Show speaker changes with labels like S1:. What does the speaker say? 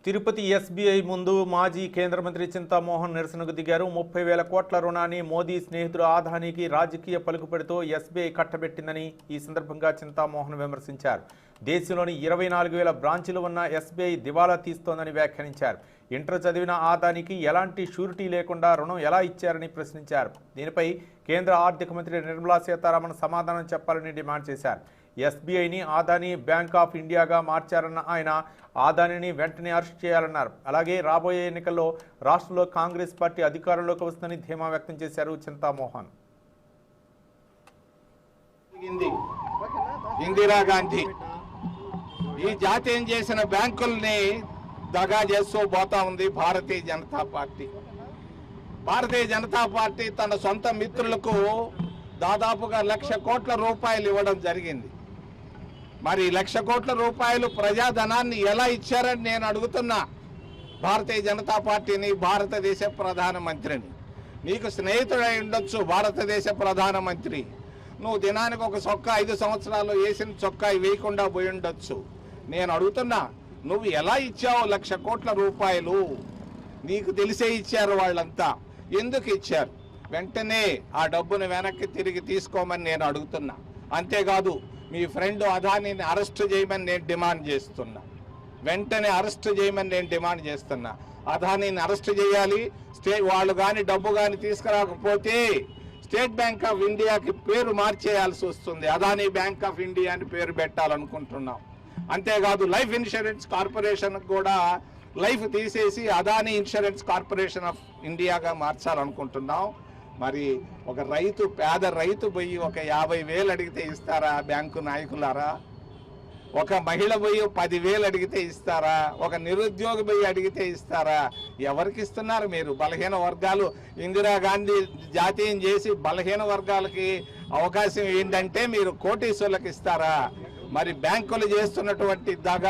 S1: Tirupati SBI ముందు మాజీ కేంద్ర మంత్రి చింతామోహన్ నిరసనకు దిగారు. 30,000 కోట్ల రుణాన్ని మోదీ స్నేహితుడు ఆదానికి రాజకీయ పలుకుబడితో ఎస్బీఐ కట్టబెట్టిందని ఈ సందర్భంగా చింతామోహన్ విమర్శించారు. దేశంలోని 24,000 బ్రాంచీలు ఉన్న ఎస్బీఐ దివాలా తీస్తోందని వ్యాఖ్యానించారు. ఇంటర్ చదివిన ఆదానికి ఎలాంటి షూరిటీ లేకుండా రుణం ఎలా ఇచ్చారని ప్రశ్నించారు. దీనిపై కేంద్ర ఆర్థిక మంత్రి నిర్మలా సీతారామన్ సమాధానం చెప్పాలని డిమాండ్ చేశారు. ఎస్బీఐని ఆదాని బ్యాంక్ ఆఫ్ ఇండియాగా మార్చారన్న ఆయన ఆదానిని వెంటనే అరెస్ట్ చేయాలన్నారు. అలాగే రాబోయే ఎన్నికల్లో రాష్ట్రంలో కాంగ్రెస్ పార్టీ అధికారంలోకి వస్తుందని ధీమా వ్యక్తం చేశారు చింతామోహన్.
S2: ఇందిరాగాంధీ ఈ జాతీయం చేసిన బ్యాంకుల్ని దగా చేస్తూ పోతా ఉంది భారతీయ జనతా పార్టీ. భారతీయ జనతా పార్టీ తన సొంత మిత్రులకు దాదాపుగా 1,00,000 కోట్ల రూపాయలు ఇవ్వడం జరిగింది. మరి 1,00,000 కోట్ల రూపాయలు ప్రజాధనాన్ని ఎలా ఇచ్చారని నేను అడుగుతున్నా భారతీయ జనతా పార్టీని, భారతదేశ ప్రధానమంత్రిని. నీకు స్నేహితుడై ఉండొచ్చు భారతదేశ ప్రధానమంత్రి, నువ్వు దినానికి ఒక చొక్కా 5 సంవత్సరాలు వేసిన చొక్కా వేయకుండా పోయి ఉండొచ్చు. నేను అడుగుతున్నా నువ్వు ఎలా ఇచ్చావు 1,00,000 కోట్ల రూపాయలు? నీకు తెలిసే ఇచ్చారు వాళ్ళంతా. ఎందుకు ఇచ్చారు? వెంటనే ఆ డబ్బును వెనక్కి తిరిగి తీసుకోమని నేను అడుగుతున్నా. అంతేకాదు మీ ఫ్రెండ్ అదానిని అరెస్ట్ చేయమని నేను డిమాండ్ చేస్తున్నా. వెంటనే అరెస్ట్ చేయమని నేను డిమాండ్ చేస్తున్నా. అదానిని అరెస్ట్ చేయాలి. వాళ్ళు కానీ డబ్బు కానీ తీసుకురాకపోతే స్టేట్ బ్యాంక్ ఆఫ్ ఇండియాకి పేరు మార్చేయాల్సి వస్తుంది. అదానీ బ్యాంక్ ఆఫ్ ఇండియా అని పేరు పెట్టాలనుకుంటున్నాం. అంతేకాదు లైఫ్ ఇన్సూరెన్స్ కార్పొరేషన్ కూడా లైఫ్ తీసేసి అదానీ ఇన్సూరెన్స్ కార్పొరేషన్ ఆఫ్ ఇండియాగా మార్చాలనుకుంటున్నాం. మరి ఒక రైతు, పేద రైతు పోయి ఒక 50,000 అడిగితే ఇస్తారా బ్యాంకు నాయకులారా? ఒక మహిళ పోయి 10,000 అడిగితే ఇస్తారా? ఒక నిరుద్యోగి పోయి అడిగితే ఇస్తారా? ఎవరికి ఇస్తున్నారు మీరు? బలహీన వర్గాలు ఇందిరాగాంధీ జాతీయం చేసి బలహీన వర్గాలకి అవకాశం ఏంటంటే మీరు కోటీశ్వర్లకు ఇస్తారా? మరి బ్యాంకులు చేస్తున్నటువంటి దగా